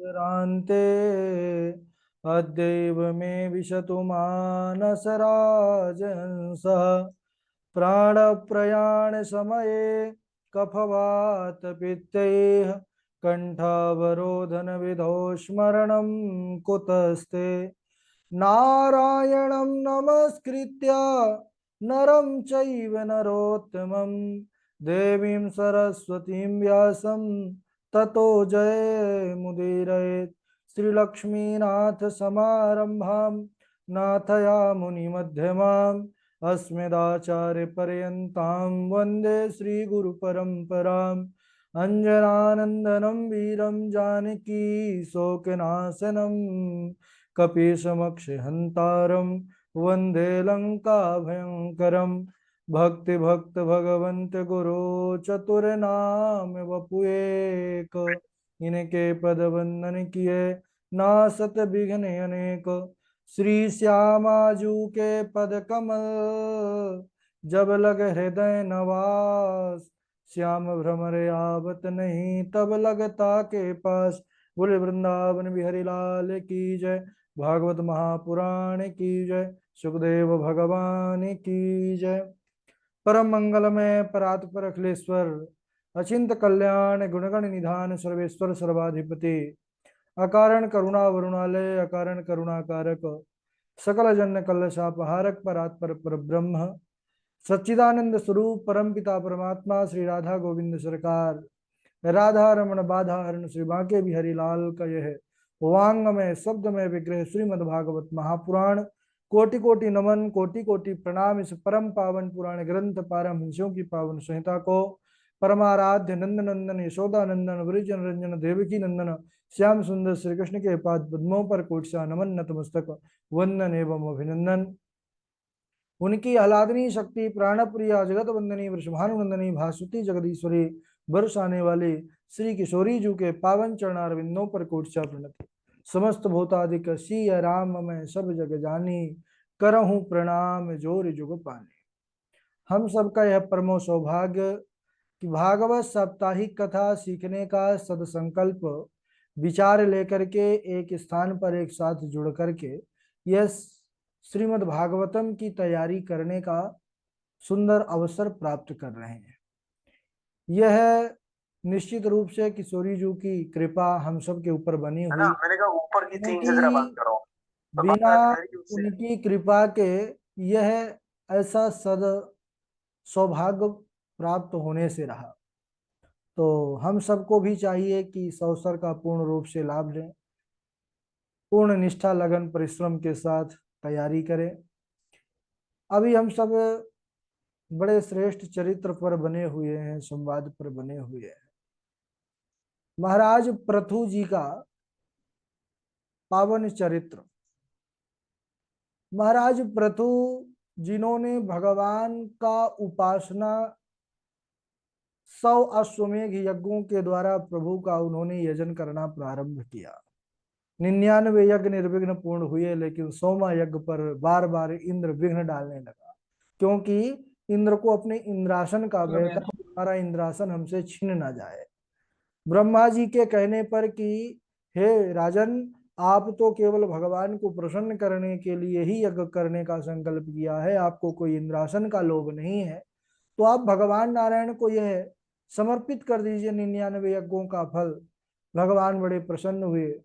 उत्तरान्ते अद्यैव मे विशतु मानसराजहंसः प्राणप्रयाण समये कफवातपित्तैः कण्ठावरोधन विधौ स्मरणं कुतस्ते नारायणं नमस्कृत्य नरं चैव नरोत्तमं देवीं सरस्वतीं व्यासं ततो जयमुदीरयेत् श्रीलक्ष्मीनाथ समारंभां नाथयामुनिमध्यमाम् अस्मदाचार्यपर्यन्तां वन्दे श्रीगुरुपरम्पराम् अञ्जनानन्दनं वीरं जानकी शोकनाशनं कपीशमक्षहन्तारं वन्दे लङ्काभयङ्करं भक्तिभक्त भगवन्त गुरो चतुर्नाम वपुएक इनके पद वंदन किए नासत विघ्न अनेक श्री श्यामाजू के पद कमल जब लग हृदय नवास श्याम भ्रमर आवत नहीं तब लगता के पास। बोले वृंदावन बिहारी लाल की जय। भागवत महापुराण की जय। सुखदेव भगवान की जय। परम मंगलमय परात्पर अखिलेश्वर अचिंत कल्याण गुणगण निधान सर्वेश्वर सर्वाधिपति अकारण करुणा वरुणालय अकारण करुणाकारक सकल जन कलशापहारक परात्पर पर ब्रह्म सच्चिदानंद स्वरूप परमपिता परमात्मा श्री राधा गोविंद सरकार राधा रमण बाधा हरण श्री बांके बिहारी लाल का यह वांगमय शब्दमय विग्रह श्रीमद् भागवत महापुराण कोटि कोटि नमन कोटि कोटि प्रणाम। इस परम पावन पुराण ग्रंथ पारमहंस्यों की पावन संहिता को परमाराध्य नंद नंदन यशोदा नंदन वृजन रंजन देवकी नंदन श्याम सुंदर श्री कृष्ण के पाद पद्मों पर कोटसा नमन नतमस्तक वंदन एवं अभिनंदन। उनकी आह्लादनी शक्ति प्राणप्रिया जगत वंदनी वृषभानुनंदनी भासुती जगदीश्वरी बरसाने वाले श्री किशोरी जू के पावन चरणारविंदों पर कोटसा प्रणति। समस्त भूतादिक सिय राम मैं सब जग जानी करहूं प्रणाम जोर जुग पानी। हम सबका यह परमो सौभाग्य कि भागवत साप्ताहिक कथा सीखने का सदसंकल्प विचार लेकर के एक स्थान पर एक साथ जुड़ करके यह श्रीमद् भागवतम की तैयारी करने का सुंदर अवसर प्राप्त कर रहे हैं। यह निश्चित रूप से किशोरी जी की कृपा हम सब के ऊपर बनी है ना। हुई, मैंने कहा ऊपर की 3 से जरा बात क्योंकि करो तो बिना बात करी उससे। उनकी कृपा के यह ऐसा सद सौभाग्य प्राप्त होने से रहा। तो हम सबको भी चाहिए कि इस अवसर का पूर्ण रूप से लाभ लें, पूर्ण निष्ठा लगन परिश्रम के साथ तैयारी करें। अभी हम सब बड़े श्रेष्ठ चरित्र पर बने हुए हैं, संवाद पर बने हुए हैं। महाराज पृथु जी का पावन चरित्र। महाराज पृथु जिन्होंने भगवान का उपासना 100 अश्वमेघ यज्ञों के द्वारा प्रभु का उन्होंने यजन करना प्रारंभ किया। 99 यज्ञ निर्विघ्न पूर्ण हुए, लेकिन 100वां यज्ञ पर बार बार इंद्र विघ्न डालने लगा, क्योंकि इंद्र को अपने इंद्रासन का भय था, हमारा इंद्रासन हमसे छीन ना जाए। ब्रह्मा जी के कहने पर कि हे राजन, आप तो केवल भगवान को प्रसन्न करने के लिए ही यज्ञ करने का संकल्प किया है, आपको कोई इंद्रासन का लोभ नहीं है, तो आप भगवान नारायण को यह समर्पित कर दीजिए 99 यज्ञों का फल। भगवान बड़े प्रसन्न हुए,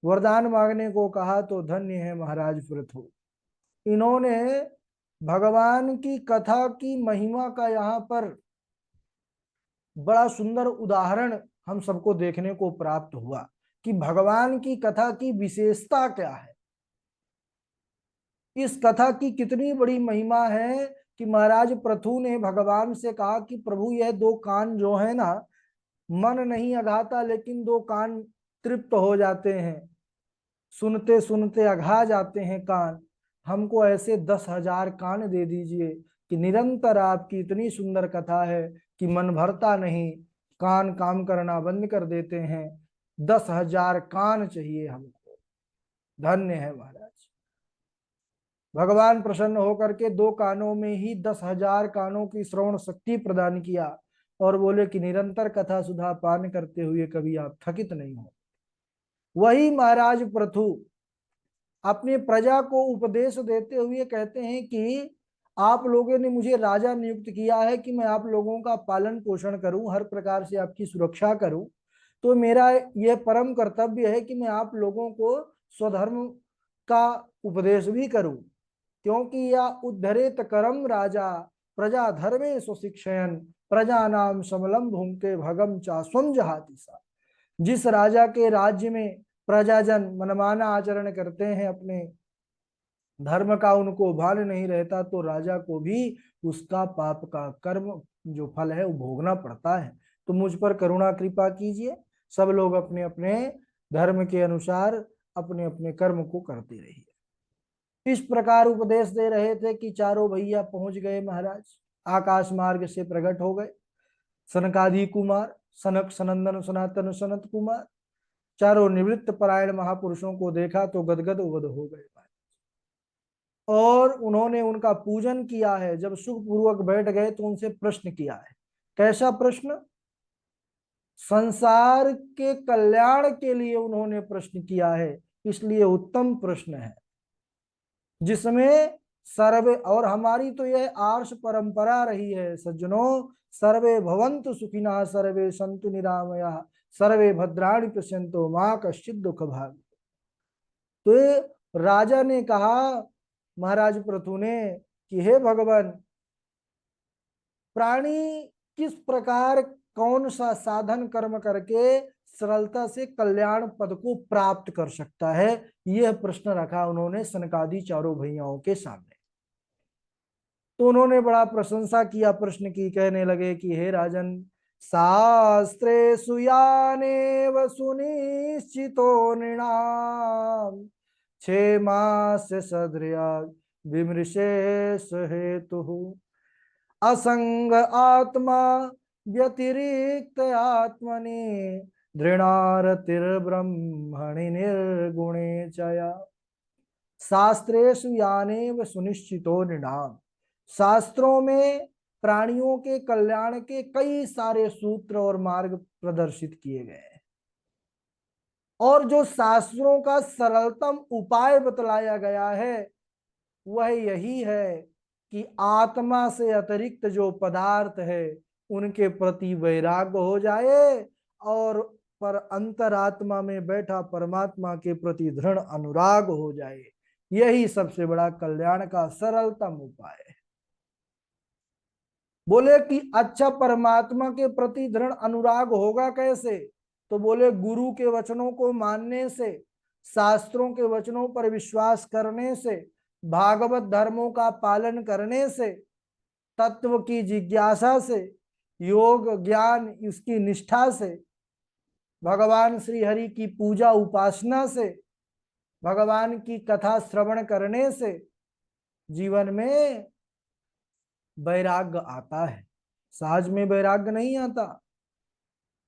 वरदान मांगने को कहा तो धन्य है महाराज पृथु। इन्होंने भगवान की कथा की महिमा का यहाँ पर बड़ा सुंदर उदाहरण हम सबको देखने को प्राप्त हुआ कि भगवान की कथा की विशेषता क्या है, इस कथा की कितनी बड़ी महिमा है कि महाराज पृथु ने भगवान से कहा कि प्रभु यह 2 कान जो है ना, मन नहीं अघाता लेकिन 2 कान तृप्त हो जाते हैं, सुनते सुनते अघा जाते हैं कान, हमको ऐसे 10,000 कान दे दीजिए कि निरंतर आपकी इतनी सुंदर कथा है कि मन भरता नहीं, कान काम करना बंद कर देते हैं। 10,000 कान चाहिए हमको। धन्य है महाराज। भगवान प्रसन्न होकर के 2 कानों में ही 10,000 कानों की श्रवण शक्ति प्रदान किया और बोले कि निरंतर कथा सुधा पान करते हुए कभी आप थकित नहीं हो। वही महाराज पृथु अपनी प्रजा को उपदेश देते हुए कहते हैं कि आप लोगों ने मुझे राजा नियुक्त किया है कि मैं आप लोगों का पालन पोषण करूं, हर प्रकार से आपकी सुरक्षा करूं। तो मेरा यह परम कर्तव्य है कि मैं आप लोगों को स्वधर्म का उपदेश भी करूं, क्योंकि या उद्धरेत करम राजा प्रजा धर्मे सुशिक्षयन प्रजा नाम समलम भूंके भगम चा स्वम जहाति सा। जिस राजा के राज्य में प्रजाजन मनमाना आचरण करते हैं, अपने धर्म का उनको भान नहीं रहता, तो राजा को भी उसका पाप का कर्म जो फल है वो भोगना पड़ता है। तो मुझ पर करुणा कृपा कीजिए, सब लोग अपने अपने धर्म के अनुसार अपने अपने कर्म को करते रहिए। इस प्रकार उपदेश दे रहे थे कि चारों भैया पहुंच गए महाराज, आकाश मार्ग से प्रकट हो गए। सनकादि कुमार, सनक सनंदन सनातन सनत कुमार, चारों निवृत्त परायण महापुरुषों को देखा तो गदगद उगद हो गए और उन्होंने उनका पूजन किया है। जब सुख पूर्वक बैठ गए तो उनसे प्रश्न किया है। कैसा प्रश्न? संसार के कल्याण के लिए उन्होंने प्रश्न किया है, इसलिए उत्तम प्रश्न है जिसमें सर्वे, और हमारी तो यह आर्ष परंपरा रही है सज्जनों, सर्वे भवन्तु सुखिनः सर्वे सन्तु निरामया सर्वे भद्राणि पश्यन्तु मा कश्चित् दुःख भाग्। तो राजा ने कहा महाराज पृथु ने कि हे भगवान, प्राणी किस प्रकार कौन सा साधन कर्म करके सरलता से कल्याण पद को प्राप्त कर सकता है, यह प्रश्न रखा उन्होंने सनकादि चारों भैयाओं के सामने। तो उन्होंने बड़ा प्रशंसा किया प्रश्न की, कहने लगे कि हे राजन, शास्त्रे सुयानेव सुनिश्चितो नृणाम क्षेमास्य सदृया विमृशेष हेतु असंग आत्मा व्यतिरिक्त आत्मनि दृढ़ारतिर्ब्रह्मणि निर्गुणे चया। शास्त्रेषु यानेव सुनिश्चितो नृणाम, शास्त्रों में प्राणियों के कल्याण के कई सारे सूत्र और मार्ग प्रदर्शित किए गए हैं, और जो शास्त्रों का सरलतम उपाय बतलाया गया है वह यही है कि आत्मा से अतिरिक्त जो पदार्थ है उनके प्रति वैराग्य हो जाए और पर अंतरात्मा में बैठा परमात्मा के प्रति दृढ़ अनुराग हो जाए। यही सबसे बड़ा कल्याण का सरलतम उपाय है। बोले कि अच्छा, परमात्मा के प्रति दृढ़ अनुराग होगा कैसे? तो बोले गुरु के वचनों को मानने से, शास्त्रों के वचनों पर विश्वास करने से, भागवत धर्मों का पालन करने से, तत्व की जिज्ञासा से, योग ज्ञान इसकी निष्ठा से, भगवान श्री हरि की पूजा उपासना से, भगवान की कथा श्रवण करने से जीवन में वैराग्य आता है। सहज में वैराग्य नहीं आता,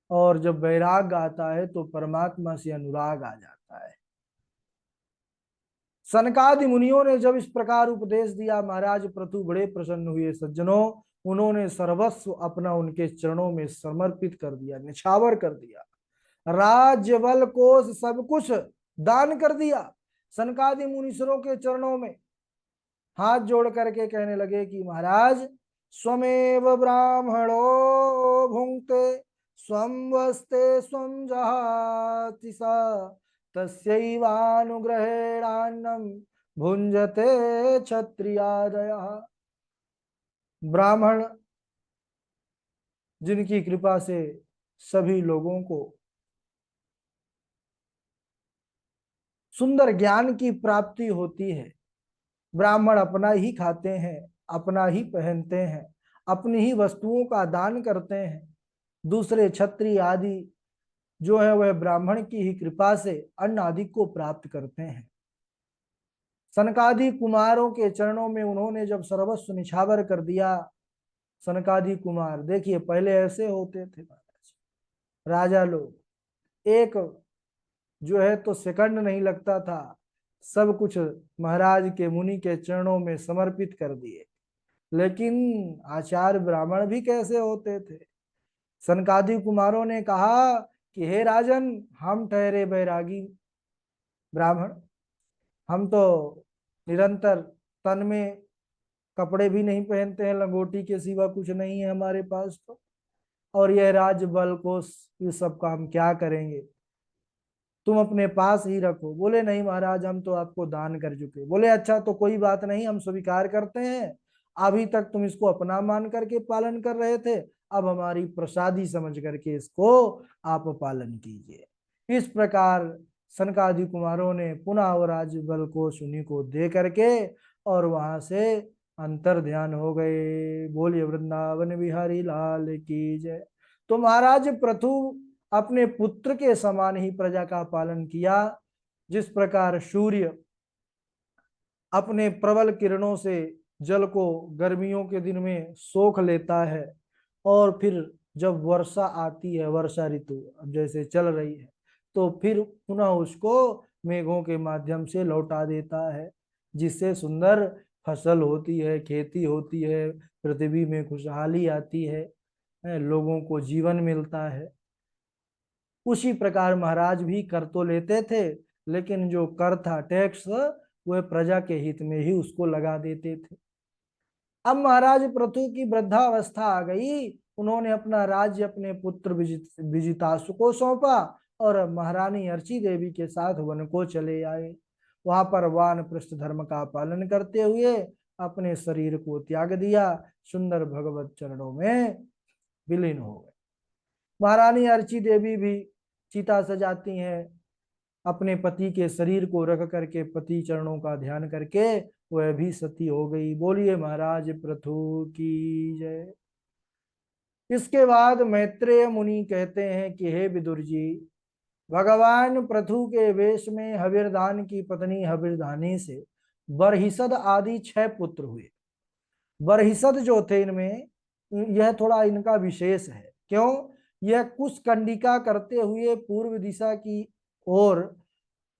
और जब वैराग्य आता है तो परमात्मा से अनुराग आ जाता है। सनकादि मुनियों ने जब इस प्रकार उपदेश दिया, महाराज पृथु बड़े प्रसन्न हुए सज्जनों। उन्होंने सर्वस्व अपना उनके चरणों में समर्पित कर दिया, निछावर कर दिया, राज्य बल कोष सब कुछ दान कर दिया। सनकादि मुनीश्वरों के चरणों में हाथ जोड़ करके कहने लगे कि महाराज, स्वमेव ब्राह्मणो भुंक्ते स्वं वस्ते स्वं जहाति सा तस्यैवानुग्रहेणान्नं भुंजते क्षत्रियादयः। ब्राह्मण जिनकी कृपा से सभी लोगों को सुंदर ज्ञान की प्राप्ति होती है, ब्राह्मण अपना ही खाते हैं, अपना ही पहनते हैं, अपनी ही वस्तुओं का दान करते हैं, दूसरे क्षत्रिय आदि जो है वह ब्राह्मण की ही कृपा से अन्न आदि को प्राप्त करते हैं। सनकादि कुमारों के चरणों में उन्होंने जब सर्वस्व निछावर कर दिया, सनकादि कुमार देखिए पहले ऐसे होते थे महाराज, राजा लोग एक जो है तो सेकंड नहीं लगता था, सब कुछ महाराज के मुनि के चरणों में समर्पित कर दिए। लेकिन आचार्य ब्राह्मण भी कैसे होते थे? सनकादि कुमारों ने कहा कि हे राजन, हम ठहरे बैरागी, ब्राह्मण, हम तो निरंतर तन में कपड़े भी नहीं पहनते हैं, लंगोटी के सिवा कुछ नहीं है हमारे पास तो, और यह राज बल कोष ये सब का हम क्या करेंगे, तुम अपने पास ही रखो। बोले नहीं महाराज, हम तो आपको दान कर चुके। बोले अच्छा तो कोई बात नहीं, हम स्वीकार करते हैं, अभी तक तुम इसको अपना मान करके पालन कर रहे थे, अब हमारी प्रसादी समझ करके इसको आप पालन कीजिए। इस प्रकार सनकादि कुमारों ने पुनः वो राज बल को उन्हीं को दे करके और वहां से अंतर ध्यान हो गए। बोलिए वृंदावन बिहारी लाल की जय। तो महाराज पृथु अपने पुत्र के समान ही प्रजा का पालन किया। जिस प्रकार सूर्य अपने प्रबल किरणों से जल को गर्मियों के दिन में सोख लेता है, और फिर जब वर्षा आती है, वर्षा ऋतु अब जैसे चल रही है, तो फिर पुनः उसको मेघों के माध्यम से लौटा देता है, जिससे सुंदर फसल होती है, खेती होती है, पृथ्वी में खुशहाली आती है, लोगों को जीवन मिलता है। उसी प्रकार महाराज भी कर तो लेते थे, लेकिन जो कर था टैक्स, वह प्रजा के हित में ही उसको लगा देते थे। अब महाराज पृथु की वृद्धावस्था आ गई, उन्होंने अपना राज्य अपने पुत्र विजितासु को सौंपा और महारानी अर्ची देवी के साथ वन को चले आए। वहां पर वानप्रस्थ धर्म का पालन करते हुए अपने शरीर को त्याग दिया, सुंदर भगवत चरणों में विलीन हो गए। महारानी अर्ची देवी भी चिता सजाती हैं, अपने पति के शरीर को रख करके पति चरणों का ध्यान करके वह भी सती हो गई। बोलिए महाराज पृथु की जय। इसके बाद मैत्रेय मुनि कहते हैं कि हे विदुर जी, भगवान पृथु के वेश में हविरदान की पत्नी हविरदानी से बरहिसद आदि 6 पुत्र हुए। बरहिसद जो थे इनमें, यह थोड़ा इनका विशेष है। क्यों? यह कुशकंडिका करते हुए पूर्व दिशा की ओर,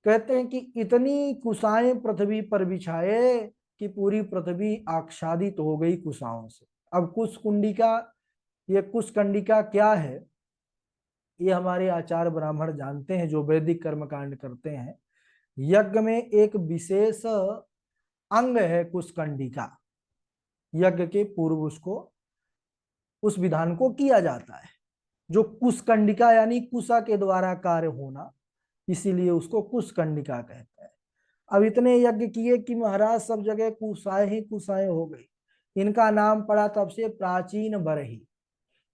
कहते हैं कि इतनी कुशाएं पृथ्वी पर बिछाए कि पूरी पृथ्वी आच्छादित हो गई कुशाओं से। अब कुशकुंडिका, ये कुशकंडिका क्या है, ये हमारे आचार्य ब्राह्मण जानते हैं जो वैदिक कर्म कांड करते हैं। यज्ञ में एक विशेष अंग है कुशकंडिका, यज्ञ के पूर्व उसको, उस विधान को किया जाता है, जो कुशकंडिका यानी कुशा के द्वारा कार्य होना, इसीलिए उसको कुशकंडिका कहते हैं। अब इतने यज्ञ किए कि महाराज सब जगह कुशाएं ही कुशाएं हो गई। इनका नाम पड़ा तब से प्राचीन बरही।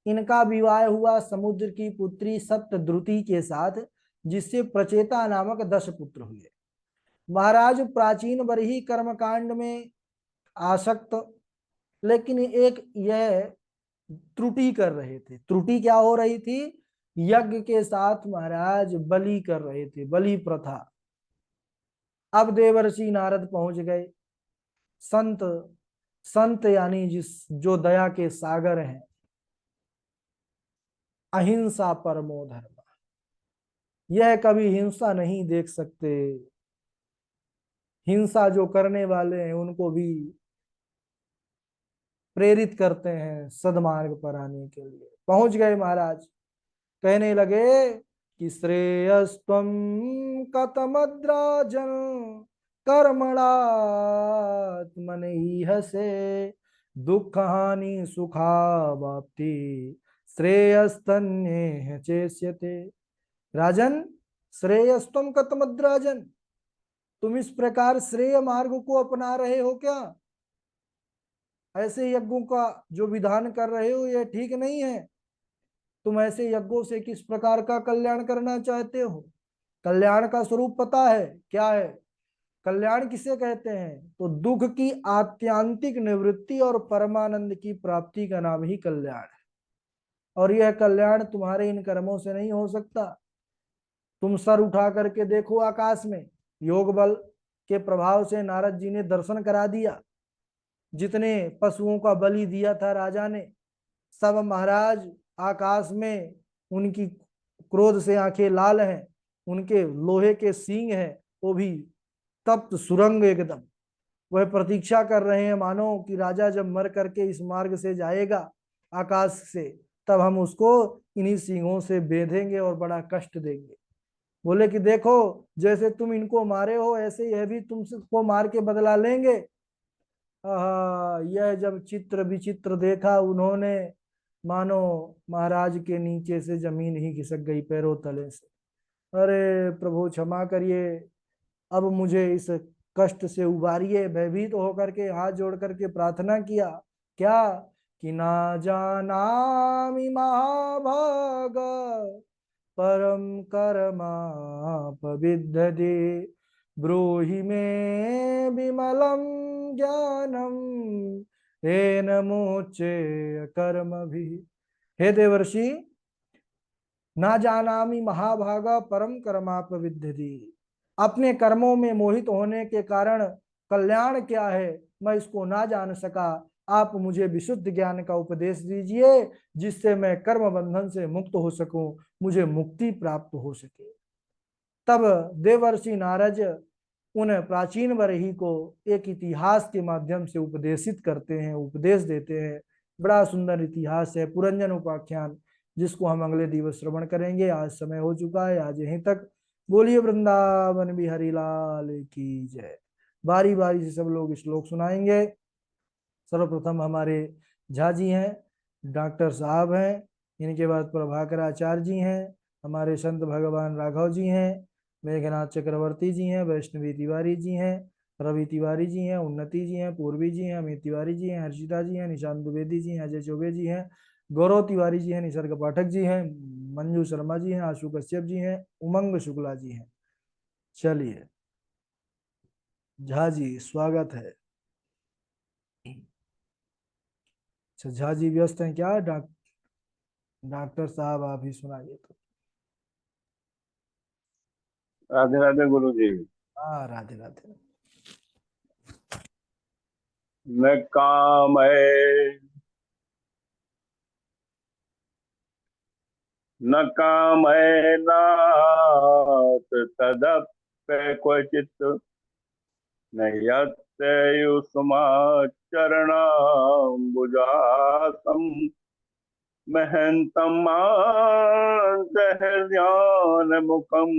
इनका विवाह हुआ समुद्र की पुत्री सप्तद्रुति के साथ, जिससे प्रचेता नामक 10 पुत्र हुए। महाराज प्राचीन बरही कर्मकांड में आसक्त, लेकिन एक यह त्रुटि कर रहे थे। त्रुटि क्या हो रही थी? यज्ञ के साथ महाराज बलि कर रहे थे, बलि प्रथा। अब देवर्षि नारद पहुंच गए। संत, संत यानी जिस जो दया के सागर हैं, अहिंसा परमो धर्म, यह कभी हिंसा नहीं देख सकते। हिंसा जो करने वाले हैं उनको भी प्रेरित करते हैं सदमार्ग पर आने के लिए। पहुंच गए महाराज, कहने लगे कि श्रेयस्त्वं कतमद्राजन कर्मणात्मनैहसे दुख हानि सुखावाप्ति श्रेयस्तन्येह चेष्यते। राजन, श्रेयस्त्वं कतमद्राजन, तुम इस प्रकार श्रेय मार्ग को अपना रहे हो क्या? ऐसे यज्ञों का जो विधान कर रहे हो यह ठीक नहीं है। तुम ऐसे यज्ञों से किस प्रकार का कल्याण करना चाहते हो? कल्याण का स्वरूप पता है क्या है? कल्याण किसे कहते हैं? तो दुख की आत्यांतिक निवृत्ति और परमानंद की प्राप्ति का नाम ही कल्याण है। और यह कल्याण तुम्हारे इन कर्मों से नहीं हो सकता। तुम सर उठा करके देखो आकाश में, योग बल के प्रभाव से नारद जी ने दर्शन करा दिया। जितने पशुओं का बलि दिया था राजा ने, सब महाराज आकाश में, उनकी क्रोध से आंखें लाल हैं, उनके लोहे के सींग हैं, वो भी तप्त सुरंग एकदम। वह प्रतीक्षा कर रहे हैं मानो कि राजा जब मर करके इस मार्ग से जाएगा आकाश से, तब हम उसको इन्हीं सींगों से बेधेंगे और बड़ा कष्ट देंगे। बोले कि देखो, जैसे तुम इनको मारे हो ऐसे यह भी तुमको मार के बदला लेंगे। यह जब चित्र विचित्र देखा उन्होंने, मानो महाराज के नीचे से जमीन ही खिसक गई पैरों तले से। अरे प्रभु क्षमा करिए, अब मुझे इस कष्ट से उबारिए। भयभीत होकर के हाथ जोड़ करके प्रार्थना किया, क्या कि ना जानामि महाभाग परम कर्मापविद्धि ब्रूहि मे विमलं ज्ञानम येन मुच्येय कर्मभि। हे देवर्षि, ना जानामि महाभागा परम कर्मापविद्धि, अपने कर्मों में मोहित होने के कारण कल्याण क्या है मैं इसको ना जान सका। आप मुझे विशुद्ध ज्ञान का उपदेश दीजिए जिससे मैं कर्म बंधन से मुक्त हो सकूं, मुझे मुक्ति प्राप्त हो सके। तब देवर्षि नारद उन प्राचीन वरही को एक इतिहास के माध्यम से उपदेशित करते हैं, उपदेश देते हैं। बड़ा सुंदर इतिहास है, पुरंजन उपाख्यान, जिसको हम अगले दिवस श्रवण करेंगे। आज समय हो चुका है, आज यहीं तक। बोलिए वृंदावन बिहारी लाल की जय। बारी बारी से सब लोग श्लोक सुनाएंगे। सर्वप्रथम हमारे झा जी हैं, डॉक्टर साहब हैं, इनके बाद प्रभाकर आचार्य जी हैं, हमारे संत भगवान राघव जी हैं, मेघनाथ चक्रवर्ती जी हैं, वैष्णवी तिवारी जी हैं, रवि तिवारी जी हैं, उन्नति जी हैं, पूर्वी जी हैं, अमित तिवारी जी हैं, हर्षिता जी हैं, निशांत द्विवेदी जी हैं, अजय चौबे जी हैं, गौरव तिवारी जी हैं, निसर्ग पाठक जी हैं, मंजू शर्मा जी हैं, आशु कश्यप जी हैं, उमंग शुक्ला जी हैं। चलिए झा जी स्वागत है। अच्छा झा जी व्यस्त हैं क्या? डॉक्टर साहब आप ही सुनाइए तो। राधे राधे गुरु जी। हाँ राधे राधे। न काम है न काम है नाथ तदप्य क्वचित न युष्मा चरणाम्बुजासम महंतम ध्यान मुखम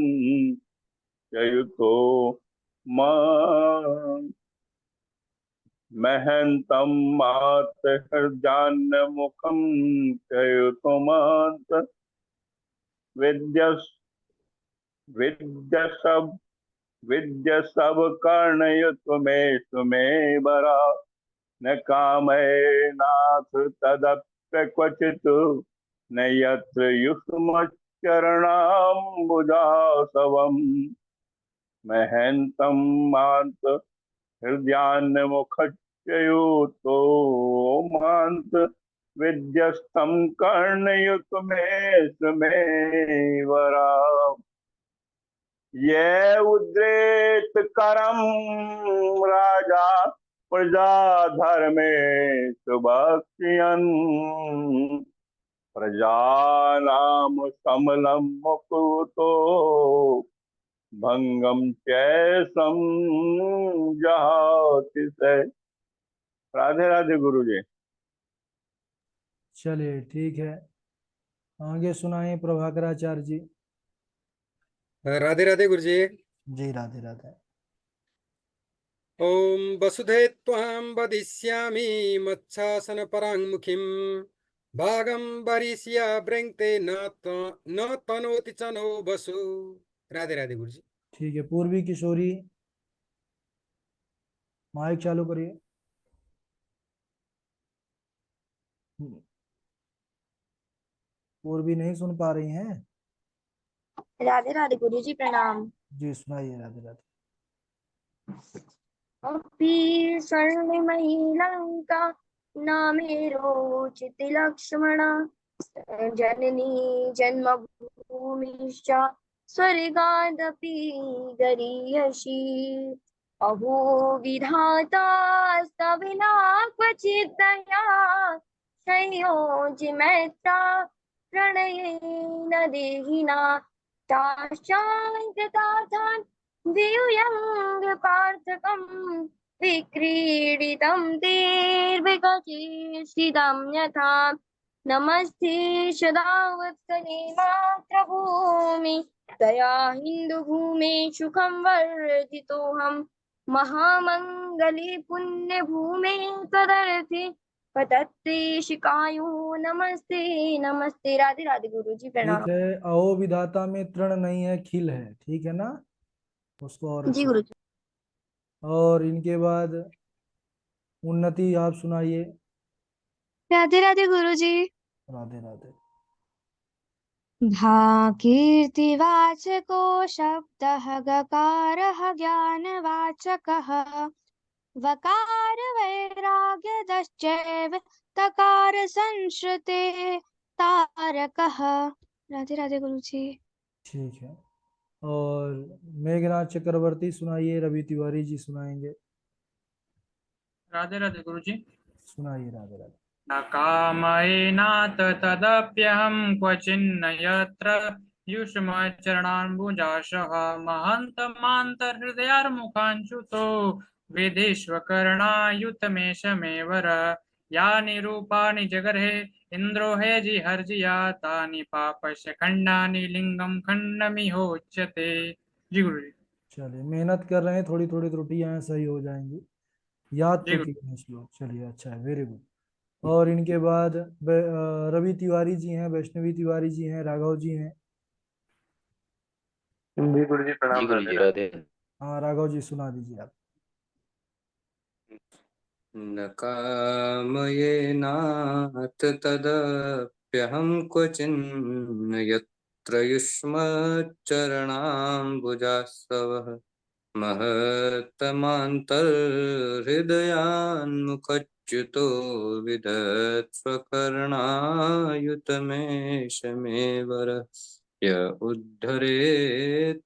चयुतो मा महंतम मात हृदयान्न मुखम चयुतुमात विद्य विद्य सब विद्य सब कर्णयुत में तुम्हें बरा न कामये नाथ तदप्य क्वचित न यत्र युष्मच्चरणाम्बुजासवम् महंतम मात हृदयान्न मुखच्युतो मांत विद्यस्तम कर्णयुत में स्मे वरा ये उद्रेत करम राजा प्रजा धर्मे सुभक्षयन् प्रजा नाम समलम मुकुतो भंगम चैसम जहाति से। राधे राधे गुरु जी। चलिए ठीक है, आगे सुनाए प्रभाकराचार्य जी। राधे राधे गुरुजी। जी राधे राधे। ओम वसुधे त्वां वदिष्यामि मच्छासन पराङ्मुखीं भागं वरिष्य ब्रङ्क्ते न तनोति च नो वसु। राधे राधे गुरुजी। ठीक है, पूर्वी किशोरी माइक चालू करिए। पूर्वी नहीं सुन पा रही हैं? राधे राधे गुरु जी प्रणाम। जी सुनाइए राधे राधे। अपि स्वर्णमयी लंका नामे रोचते लक्ष्मण जननी जन्मभूमिश्च स्वर्गादपि गरीयसी अहो विधाता सविना क्वचित् दया संयोजि मैत्रा प्रणयेन देहिना ताश्चान्त्यताथान् पार्थकं विक्रीडितं तेर्विकचिषितं यथा नमस्ते सदा वत्सले मातृभूमि तया हिन्दुभूमे सुखं वर्धितोऽहं महामङ्गले पुण्यभूमे तदर्थे पतत्ते शिकायो नमस्ते नमस्ते। राधे राधे गुरु जी, प्रणाम। ठीक है, अहो विधाता में तृण नहीं है, खिल है, ठीक है ना, उसको और जी अच्छे गुरु जी। और इनके बाद उन्नति आप सुनाइए। राधे राधे गुरु जी। राधे राधे। भाकीर्तिवाचको शब्दः गकारः ज्ञानवाचकः वकार वैराग्यदश्चैव तकार संश्रुते तारकः। राधे राधे गुरु जी। ठीक है, और मेघनाथ चक्रवर्ती सुनाइए, रवि तिवारी जी सुनाएंगे। राधे राधे गुरु जी। सुनाइए, राधे राधे। न कामयेनाथ तदप्यहं क्वचिन्न यत्र युष्मच्चरणाम्बुजाशः महन्तमान्तर्हृदयार्मुखाञ्च्युतो वेदेष्वकर्णायुतमेष मे वर यानि रूपाणि जगर्हे इन्द्रो हे जिहर्जिया तानि पापस्य खण्डानि लिंगम खण्डमिहोच्यते। जी गुरु जी। चलिए, मेहनत कर रहे हैं, थोड़ी थोड़ी त्रुटियां सही हो जाएंगी, याद जी तो गुरु। किए हैं श्लोक। चलिए, अच्छा है, वेरी गुड। और इनके बाद रवि तिवारी जी हैं, वैष्णवी तिवारी जी हैं, राघव जी हैं। जी गुरु जी, जी प्रणाम। गुरु राधे जी, राधे। राधे। हाँ, राघव जी सुना दीजिए आप। न कामयेनाथ तदप्यहं क्वचिन्न यत्र युष्मच्चरणाम्बुजास्सवः महत्तमान्तर्हृदयान्मुखच्युतो विधत्स्वकर्णायुतमेष मे वरः य उद्धरेत्